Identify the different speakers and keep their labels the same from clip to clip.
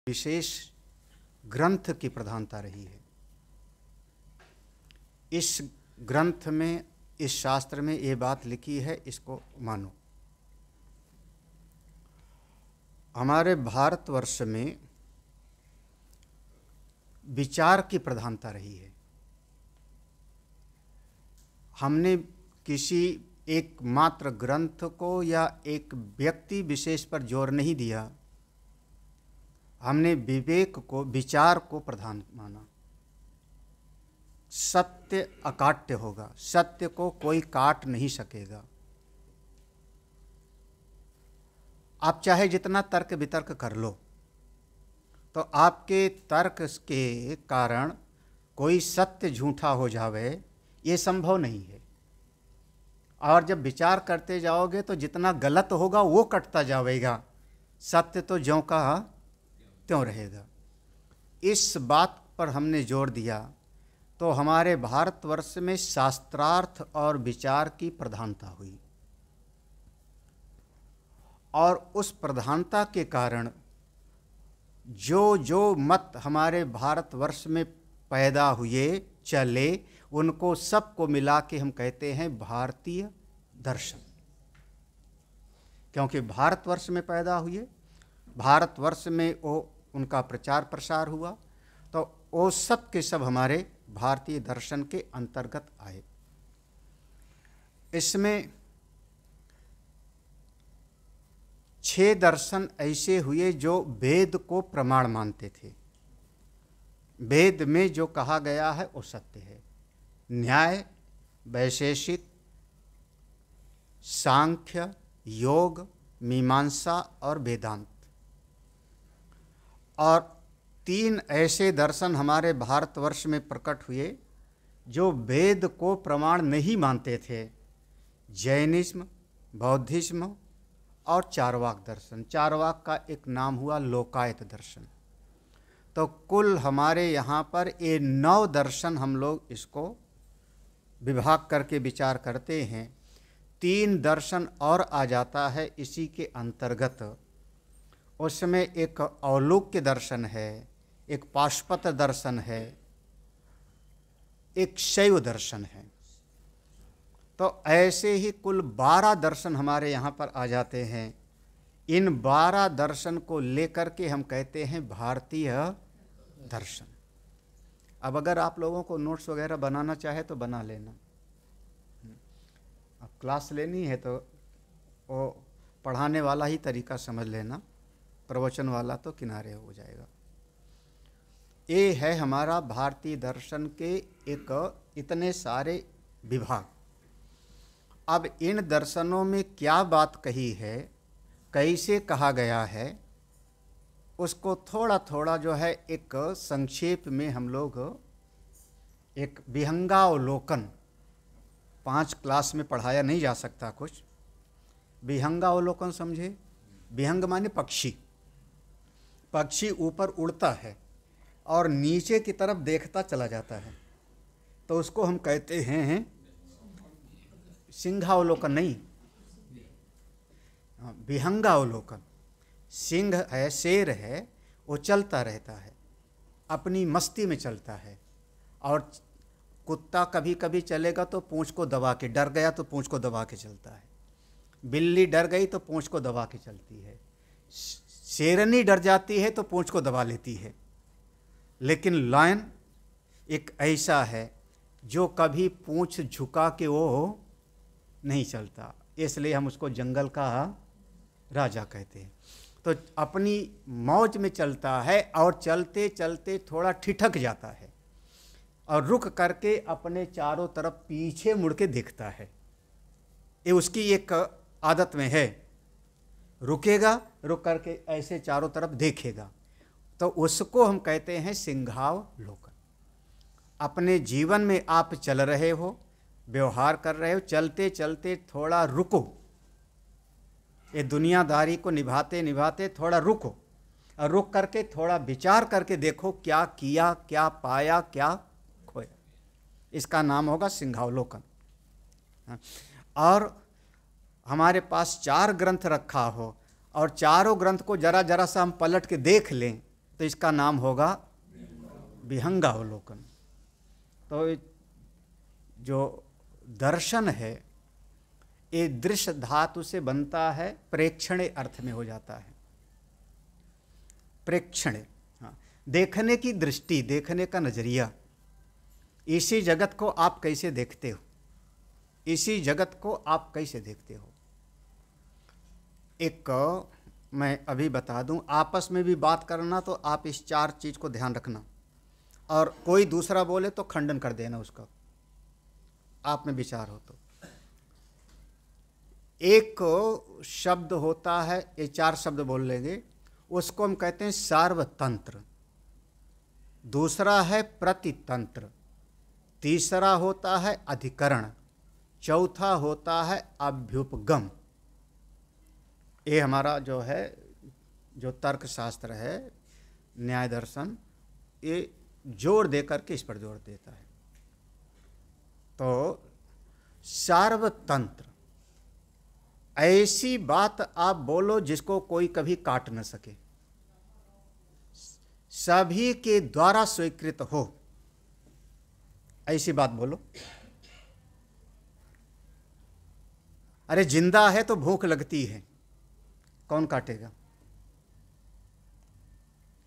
Speaker 1: विशेष ग्रंथ की प्रधानता रही है। इस ग्रंथ में, इस शास्त्र में ये बात लिखी है, इसको मानो। हमारे भारतवर्ष में विचार की प्रधानता रही है। हमने किसी एकमात्र ग्रंथ को या एक व्यक्ति विशेष पर जोर नहीं दिया, हमने विवेक को, विचार को प्रधान माना। सत्य अकाट्य होगा, सत्य को कोई काट नहीं सकेगा। आप चाहे जितना तर्क वितर्क कर लो, तो आपके तर्क के कारण कोई सत्य झूठा हो जावे, ये संभव नहीं है। और जब विचार करते जाओगे तो जितना गलत होगा वो कटता जाएगा, सत्य तो ज्यों का त्यों रहेगा। इस बात पर हमने जोर दिया तो हमारे भारतवर्ष में शास्त्रार्थ और विचार की प्रधानता हुई, और उस प्रधानता के कारण जो जो मत हमारे भारतवर्ष में पैदा हुए, चले, उनको सबको मिला के हम कहते हैं भारतीय दर्शन। क्योंकि भारतवर्ष में पैदा हुए, भारतवर्ष में वो उनका प्रचार प्रसार हुआ, तो वो सब के सब हमारे भारतीय दर्शन के अंतर्गत आए। इसमें 6 दर्शन ऐसे हुए जो वेद को प्रमाण मानते थे। वेद में जो कहा गया है वो सत्य है। न्याय, वैशेषिक, सांख्य, योग, मीमांसा और वेदांत। और 3 ऐसे दर्शन हमारे भारतवर्ष में प्रकट हुए जो वेद को प्रमाण नहीं मानते थे। जैनिज्म, बौद्धिज्म और चारवाक दर्शन। चारवाक का एक नाम हुआ लोकायत दर्शन। तो कुल हमारे यहाँ पर ये 9 दर्शन हम लोग इसको विभाग करके विचार करते हैं। 3 दर्शन और आ जाता है इसी के अंतर्गत। उसमें एक औलूक्य दर्शन है, एक पाशुपत दर्शन है, एक शैव दर्शन है। तो ऐसे ही कुल 12 दर्शन हमारे यहाँ पर आ जाते हैं। इन 12 दर्शन को लेकर के हम कहते हैं भारतीय दर्शन। अब अगर आप लोगों को नोट्स वगैरह बनाना चाहे तो बना लेना। अब क्लास लेनी है तो वो पढ़ाने वाला ही तरीका समझ लेना, प्रवचन वाला तो किनारे हो जाएगा। ये है हमारा भारतीय दर्शन के एक इतने सारे विभाग। अब इन दर्शनों में क्या बात कही है, कैसे कहा गया है, उसको थोड़ा थोड़ा जो है एक संक्षेप में हम लोग एक विहंगावलोकन, 5 क्लास में पढ़ाया नहीं जा सकता कुछ। विहंगावलोकन समझे? विहंग माने पक्षी। पक्षी ऊपर उड़ता है और नीचे की तरफ देखता चला जाता है, तो उसको हम कहते हैं सिंहावलोकन। नहीं, विहंगावलोकन। सिंह है, शेर है, वो चलता रहता है, अपनी मस्ती में चलता है। और कुत्ता कभी कभी चलेगा तो पूंछ को दबा के, डर गया तो पूंछ को दबा के चलता है। बिल्ली डर गई तो पूंछ को दबा के चलती है। शेरनी डर जाती है तो पूंछ को दबा लेती है। लेकिन लायन एक ऐसा है जो कभी पूंछ झुका के वो नहीं चलता, इसलिए हम उसको जंगल का राजा कहते हैं। तो अपनी मौज में चलता है और चलते चलते थोड़ा ठिठक जाता है और रुक करके अपने चारों तरफ पीछे मुड़ के देखता है। ये उसकी एक आदत में है। रुकेगा, रुक करके ऐसे चारों तरफ देखेगा, तो उसको हम कहते हैं सिंहावलोकन। अपने जीवन में आप चल रहे हो, व्यवहार कर रहे हो, चलते चलते थोड़ा रुको। ये दुनियादारी को निभाते निभाते थोड़ा रुको, और रुक करके थोड़ा विचार करके देखो क्या किया, क्या पाया, क्या खोया। इसका नाम होगा सिंहावलोकन। और हमारे पास 4 ग्रंथ रखा हो और चारों ग्रंथ को जरा जरा सा हम पलट के देख लें तो इसका नाम होगा विहंगावलोकन। तो जो दर्शन है ये दृश्य धातु से बनता है, प्रेक्षणे अर्थ में हो जाता है। प्रेक्षणे, हाँ, देखने की दृष्टि, देखने का नजरिया। इसी जगत को आप कैसे देखते हो, इसी जगत को आप कैसे देखते हो। एक मैं अभी बता दूं, आपस में भी बात करना तो आप इस 4 चीज को ध्यान रखना, और कोई दूसरा बोले तो खंडन कर देना उसका, आप में विचार हो तो। एक शब्द होता है, ये 4 शब्द बोल लेंगे, उसको हम कहते हैं सार्वतंत्र। दूसरा है प्रतितंत्र, तीसरा होता है अधिकरण, चौथा होता है अभ्युपगम। ये हमारा जो है, जो तर्कशास्त्र है, न्याय दर्शन, ये जोर दे करके इस पर जोर देता है। तो सार्वतंत्र, ऐसी बात आप बोलो जिसको कोई कभी काट न सके, सभी के द्वारा स्वीकृत हो, ऐसी बात बोलो। अरे जिंदा है तो भूख लगती है, कौन काटेगा?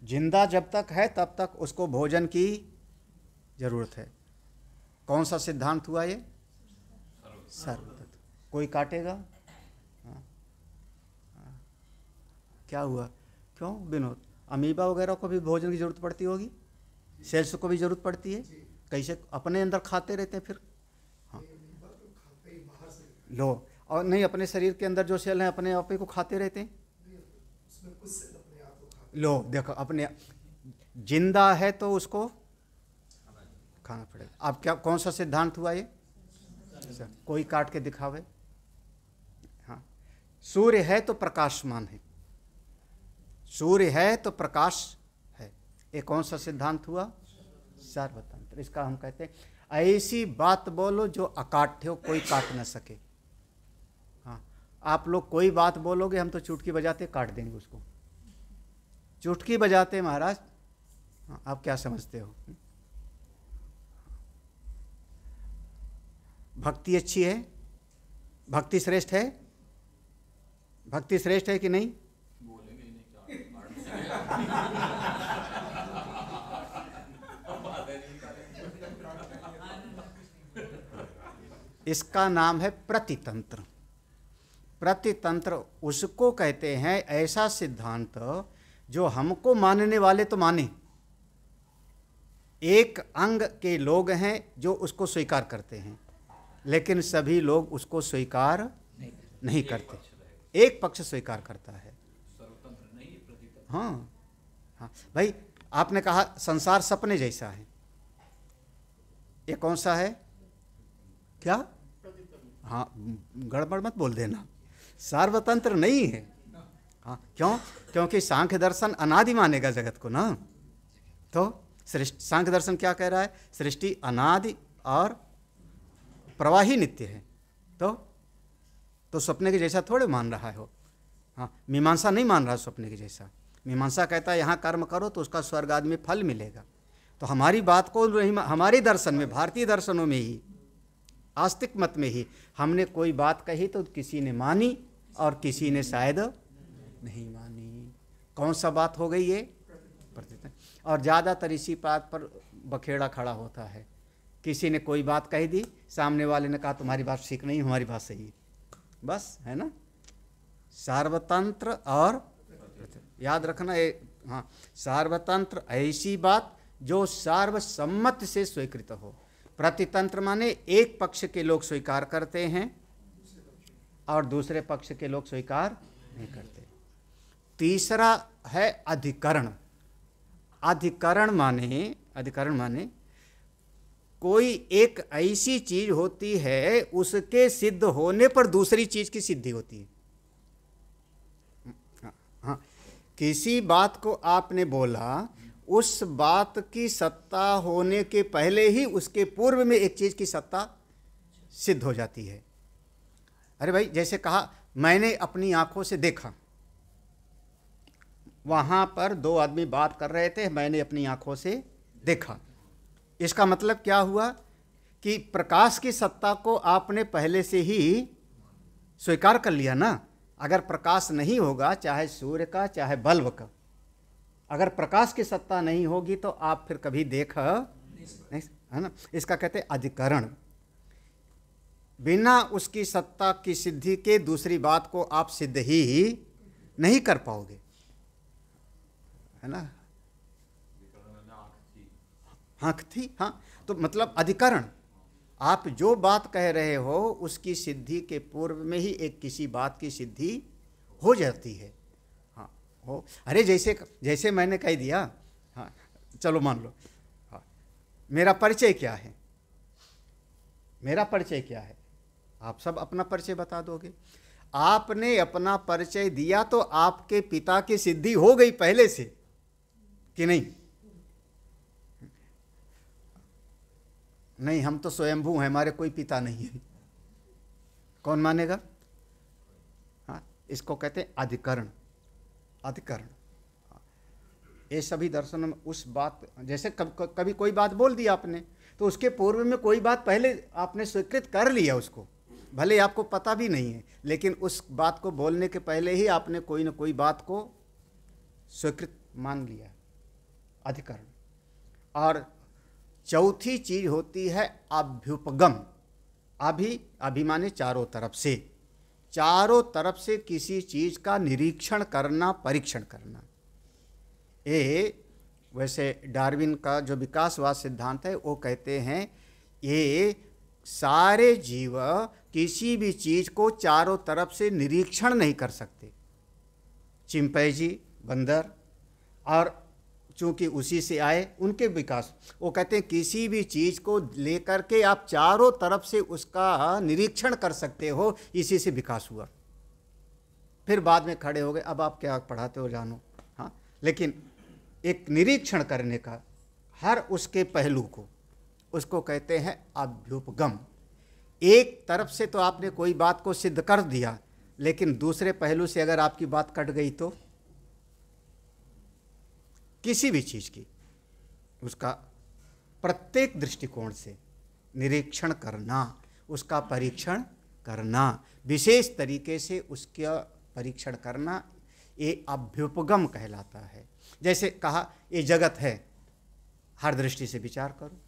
Speaker 1: जिंदा जब तक है तब तक उसको भोजन की जरूरत है। कौन सा सिद्धांत हुआ ये? सर्वतंत्र। कोई काटेगा? क्या हुआ? क्यों विनोद? अमीबा वगैरह को भी भोजन की जरूरत पड़ती होगी, सेल्स को भी जरूरत पड़ती है, कैसे अपने अंदर खाते रहते हैं फिर? हाँ लो, और नहीं, अपने शरीर के अंदर जो सेल हैं अपने आप को खाते रहते हैं। लो देखो, अपने जिंदा है तो उसको खाना पड़ेगा। अब क्या, कौन सा सिद्धांत हुआ ये? कोई काट के दिखावे। हाँ, सूर्य है तो प्रकाशमान है, सूर्य है तो प्रकाश है। ये कौन सा सिद्धांत हुआ? सार्वतंत्र। इसका हम कहते हैं ऐसी बात बोलो जो अकाट्य हो, कोई काट न सके। हाँ, आप लोग कोई बात बोलोगे, हम तो चुटकी बजाते काट देंगे उसको, चुटकी बजाते महाराज। हाँ, आप क्या समझते हो? भक्ति अच्छी है? भक्ति श्रेष्ठ है? भक्ति श्रेष्ठ है कि नहीं? इसका नाम है प्रतितंत्र। प्रतितंत्र उसको कहते हैं ऐसा सिद्धांत जो हमको मानने वाले तो माने, एक अंग के लोग हैं जो उसको स्वीकार करते हैं, लेकिन सभी लोग उसको स्वीकार नहीं करते, एक पक्ष स्वीकार करता है। हाँ हाँ भाई, आपने कहा संसार सपने जैसा है, ये कौन सा है? क्या? हाँ, गड़बड़ मत बोल देना, सार्वतंत्र नहीं है। हाँ, क्यों? क्योंकि सांख्य दर्शन अनादि मानेगा जगत को ना। तो सृष्टि, सांख्य दर्शन क्या कह रहा है? सृष्टि अनादि और प्रवाही नित्य है। तो सपने के जैसा थोड़े मान रहा है हो। हाँ, मीमांसा नहीं मान रहा सपने के जैसा। मीमांसा कहता है यहाँ कर्म करो तो उसका स्वर्ग आदि में फल मिलेगा। तो हमारी बात को नहीं, हमारे दर्शन में, भारतीय दर्शनों में ही, आस्तिक मत में ही हमने कोई बात कही तो किसी ने मानी और किसी ने शायद नहीं मानी। कौन सा बात हो गई ये? प्रतितंत्र। और ज़्यादातर इसी बात पर बखेड़ा खड़ा होता है। किसी ने कोई बात कह दी, सामने वाले ने कहा तुम्हारी बात ठीक नहीं, हमारी बात सही है, बस, है ना। सार्वतंत्र और याद रखना ये। हाँ, सार्वतंत्र ऐसी बात जो सार्वसम्मत से स्वीकृत हो। प्रतितंत्र माने एक पक्ष के लोग स्वीकार करते हैं और दूसरे पक्ष के लोग स्वीकार नहीं करते। तीसरा है अधिकरण। अधिकरण माने कोई एक ऐसी चीज होती है उसके सिद्ध होने पर दूसरी चीज की सिद्धि होती है। हाँ, किसी बात को आपने बोला, उस बात की सत्ता होने के पहले ही उसके पूर्व में एक चीज की सत्ता सिद्ध हो जाती है। अरे भाई, जैसे कहा मैंने अपनी आंखों से देखा, वहाँ पर दो आदमी बात कर रहे थे, मैंने अपनी आंखों से देखा। इसका मतलब क्या हुआ कि प्रकाश की सत्ता को आपने पहले से ही स्वीकार कर लिया ना। अगर प्रकाश नहीं होगा, चाहे सूर्य का चाहे बल्ब का, अगर प्रकाश की सत्ता नहीं होगी तो आप फिर कभी देख नहीं, है ना। इसका कहते हैं अधिकरण। बिना उसकी सत्ता की सिद्धि के दूसरी बात को आप सिद्ध ही नहीं कर पाओगे, है ना। आँख थी, हाँ, तो मतलब अधिकरण। आप जो बात कह रहे हो उसकी सिद्धि के पूर्व में ही एक किसी बात की सिद्धि हो जाती है। हाँ, हो। अरे जैसे जैसे मैंने कह दिया, हाँ चलो मान लो, हाँ, मेरा परिचय क्या है, मेरा परिचय क्या है, आप सब अपना परिचय बता दोगे। आपने अपना परिचय दिया तो आपके पिता की सिद्धि हो गई पहले से कि नहीं? नहीं, हम तो स्वयंभू हैं, हमारे कोई पिता नहीं है, कौन मानेगा? हाँ, इसको कहते हैं अधिकरण। अधिकरण ये सभी दर्शनों में उस बात, जैसे कभी कोई बात बोल दी आपने तो उसके पूर्व में कोई बात पहले आपने स्वीकृत कर लिया उसको, भले आपको पता भी नहीं है, लेकिन उस बात को बोलने के पहले ही आपने कोई न कोई बात को स्वीकृत मान लिया, अधिकरण। और चौथी चीज होती है अभ्युपगम। अभी माने चारों तरफ से, चारों तरफ से किसी चीज का निरीक्षण करना, परीक्षण करना। ये वैसे डार्विन का जो विकासवाद सिद्धांत है वो कहते हैं ये सारे जीव किसी भी चीज को चारों तरफ से निरीक्षण नहीं कर सकते। चिंपैंजी, बंदर, और चूंकि उसी से आए उनके विकास, वो कहते हैं किसी भी चीज को लेकर के आप चारों तरफ से उसका निरीक्षण कर सकते हो, इसी से विकास हुआ। फिर बाद में खड़े हो गए, अब आप क्या पढ़ाते हो जानो, हाँ, लेकिन एक निरीक्षण करने का हर उसके पहलू को, उसको कहते हैं अभ्युपगम। एक तरफ से तो आपने कोई बात को सिद्ध कर दिया, लेकिन दूसरे पहलू से अगर आपकी बात कट गई तो किसी भी चीज की उसका प्रत्येक दृष्टिकोण से निरीक्षण करना, उसका परीक्षण करना, विशेष तरीके से उसका परीक्षण करना, ये अभ्युपगम कहलाता है। जैसे कहा ये जगत है, हर दृष्टि से विचार करो,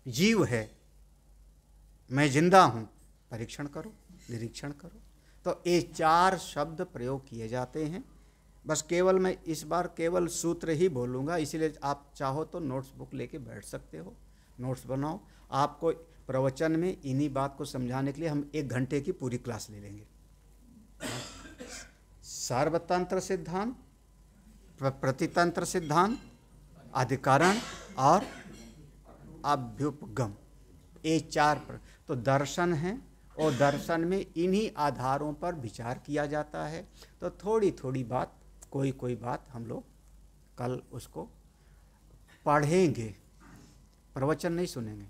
Speaker 1: जीव है, मैं जिंदा हूँ, परीक्षण करो, निरीक्षण करो। तो ये चार शब्द प्रयोग किए जाते हैं। बस केवल मैं इस बार केवल सूत्र ही बोलूँगा, इसीलिए आप चाहो तो नोट्स बुक लेके बैठ सकते हो, नोट्स बनाओ। आपको प्रवचन में इन्हीं बात को समझाने के लिए हम 1 घंटे की पूरी क्लास ले लेंगे। सार्वतंत्र सिद्धांत, प्रतितंत्र सिद्धांत, अधिकरण और अभ्युपगम, ये चार तो दर्शन हैं, और दर्शन में इन्हीं आधारों पर विचार किया जाता है। तो थोड़ी थोड़ी बात, कोई कोई बात हम लोग कल उसको पढ़ेंगे, प्रवचन नहीं सुनेंगे,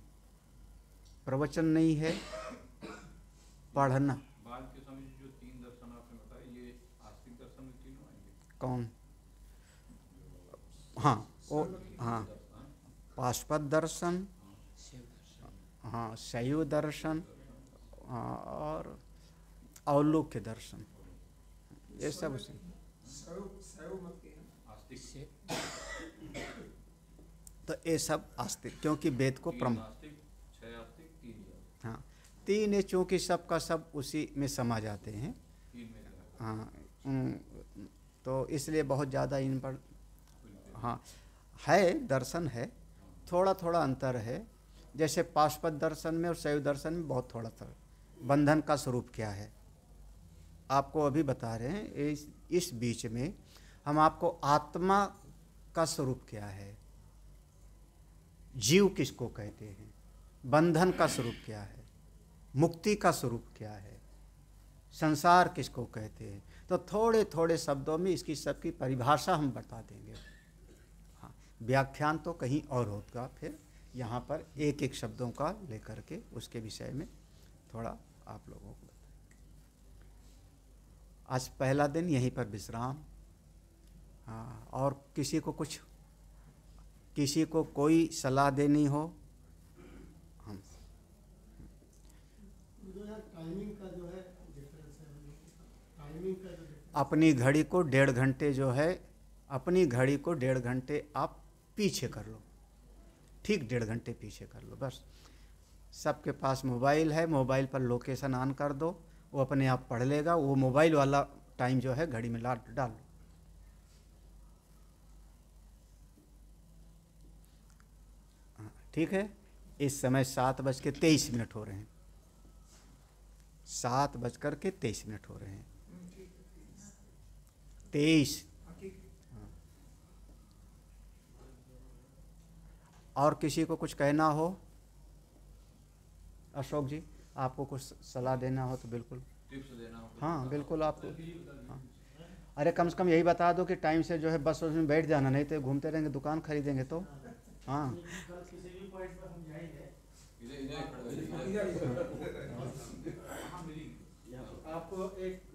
Speaker 1: प्रवचन नहीं है, पढ़ना।
Speaker 2: बाद के समय जो 3 दर्शन आपने बताए, ये आस्तिक दर्शन में तीनों आएंगे?
Speaker 1: कौन? हाँ, वो हाँ, पाशुपत दर्शन, हाँ, शैव दर्शन, हाँ, और अवलोक्य दर्शन, ये सब उसे तो ये सब आस्तिक, क्योंकि वेद को हाँ 3 है, चूँकि सब का सब उसी में समा जाते हैं। हाँ, तो इसलिए बहुत ज़्यादा इन पर हाँ है, दर्शन है, थोड़ा थोड़ा अंतर है। जैसे पाशुपत दर्शन में और शैव दर्शन में बहुत थोड़ा अंतर। बंधन का स्वरूप क्या है आपको अभी बता रहे हैं। इस बीच में हम आपको आत्मा का स्वरूप क्या है, जीव किसको कहते हैं, बंधन का स्वरूप क्या है, मुक्ति का स्वरूप क्या है, संसार किसको कहते हैं, तो थोड़े थोड़े शब्दों में इसकी सबकी परिभाषा हम बता देंगे। हाँ, व्याख्यान तो कहीं और होगा, फिर यहाँ पर एक एक शब्दों का लेकर के उसके विषय में थोड़ा आप लोगों को बताएं। आज पहला दिन यहीं पर विश्राम। हाँ, और किसी को कोई सलाह देनी हो हम।
Speaker 3: जो यार टाइमिंग का जो है डिफरेंस है, टाइमिंग का जो difference
Speaker 1: अपनी घड़ी को 1.5 घंटे जो है, अपनी घड़ी को 1.5 घंटे आप पीछे कर लो, ठीक 1.5 घंटे पीछे कर लो बस। सबके पास मोबाइल है, मोबाइल पर लोकेशन ऑन कर दो, वो अपने आप पढ़ लेगा, वो मोबाइल वाला टाइम जो है घड़ी में डाल लो। हाँ, ठीक है। इस समय 7:23 हो रहे हैं, 7:23 हो रहे हैं, 23। हाँ। और किसी को कुछ कहना हो? अशोक जी, आपको कुछ सलाह देना हो तो बिल्कुल।
Speaker 2: टिप्स देना हो?
Speaker 1: हाँ बिल्कुल, आपको। हाँ, अरे कम से कम यही बता दो कि टाइम से जो है बस में बैठ जाना, नहीं तो घूमते रहेंगे, दुकान खरीदेंगे तो। हाँ
Speaker 3: किसी भी पॉइंट पर हम जाएंगे
Speaker 2: इधर खड़े हो जाइए।
Speaker 3: आपको एक